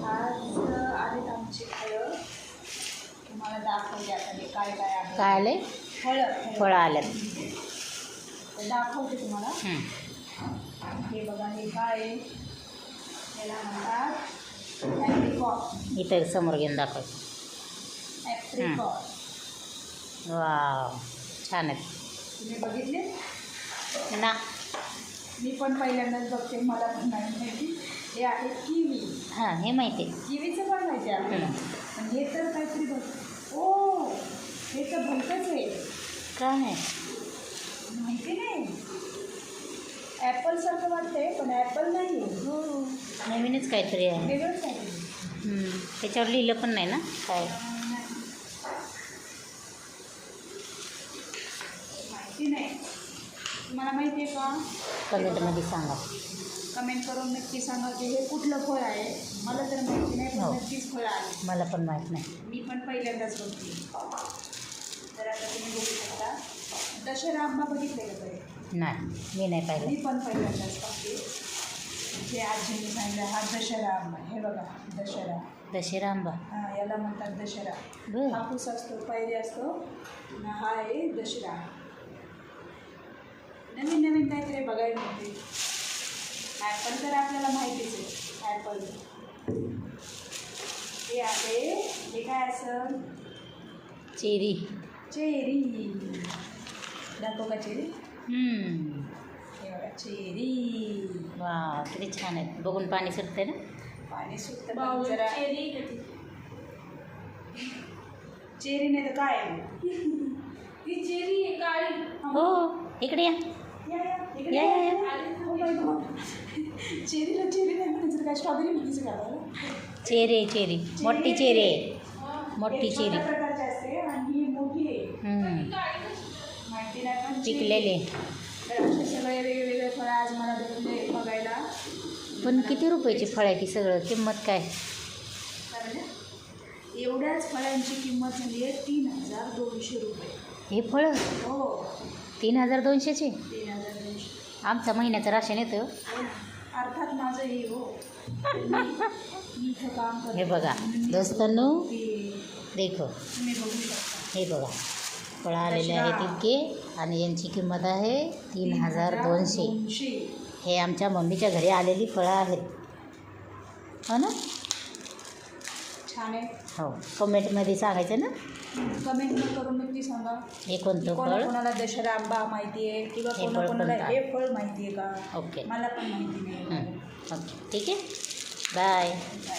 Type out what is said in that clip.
आज आलेत आमची फळं. तुम्हाला दाखवते आता मी काय काय आहे. काय आले? फळं आल्यात. तर दाखवते तुम्हाला. हे बघा, हे काय आहे? याला म्हणतात ॲप्रिकॉट. इथं समोर घेऊन दाखव. ॲप्रिकॉट. वाव, छान आहेत. तुम्ही बघितले ना? मी पण पहिल्यांदाच बघते, मला पण नाही माहिती. हे आहे किवी. हां, हे माहिती आहे. किवीचं पण माहिती आहे आपल्याला. पण हे तर काहीतरी बघ. ओ, हे तर भलतंच आहे. काय माहिती नाही. ॲपलसारखं वाटतंय पण ॲपल नाही आहे. हो, नवीनच काहीतरी आहे. वेगळंच काहीतरी. त्याच्यावर लिहिलं पण नाही ना काय? माहिती नाही. तुम्हाला माहिती आहे का? कमेंटमध्ये सांगा. कमेंट करून नक्की सांगा की हे कुठलं फळ आहे. मला तर माहिती नाही, पण हो. नक्कीच फळ आहे. मला पण माहीत नाही. मी पण पहिल्यांदाच बघते. तर आता तुम्ही बघू शकता. दशहरा आंबा बघितले का तरी? नाही, मी नाही मी पाहिलं. पण पहिल्यांदाच बघते. जे आजीने सांगितलं हा दशहरा आंबा. हे बघा, दशहरा. दशहरा आंबा. हां, याला म्हणतात दशहरा. बरं. हापूस असतो, पायरी असतो, आणि हा आहे दशहरा. नवीन नवीन काहीतरी बघायला मिळते. ॲपल तर आपल्याला माहितीच आहे. ॲपल हे आहे. हे काय असं? चेरी. चेरी. दाखव का चेरी? हम्म. हे बघा, चेरी. वा, किती छान आहेत. बघून पाणी सुटते ना? पाणी सुटतं पण जरा. चेरी नाही तर काय आहे? ती चेरी आहे काळी. हो, इकडे या. इकडे या, या, या. Oh my God. चेरीला चेरी नाही म्हणायचं, काय स्ट्रॉबेरी म्हणायचं का आपल्याला? Cherry, cherry. मोठी चेरी आहे. मोठी चेरी. छोट्या प्रकारची असते आणि ही मोठी आहे. माहिती नाही पण पिकलेले. तर असे सगळे वेगवेगळे फळं आज मला भेटले बघायला. पण किती रुपयाची फळ आहे ती सगळं? किंमत काय? काय म्हणजे? एवढ्याच फळांची किंमत झाली आहे 3200 रुपये. हे फळं हो, 3200चे? 3200. आमचा महिन्याचं राशन येतं. अर्थात माझंही हो. मी इथं काम करते. हे बघा दोस्तांनो, ते देखो, तुम्ही बघू शकता. हे बघा फळं आलेले आहेत इतके, आणि यांची किंमत आहे 3200. हे आमच्या मम्मीच्या घरी आलेली फळं आहेत. हो ना? छान आहे. हो, कमेंटमध्ये सांगायचं ना कमेंट करून नक्की सांगा. हे कोणतं फळ. कोणाला दशहरा आंबा माहिती आहे किंवा हे फळ कोणाला कोणतं? हे फळ माहिती आहे का? ओके. मला पण माहिती नाही. ओके, ठीक आहे. बाय. बाय.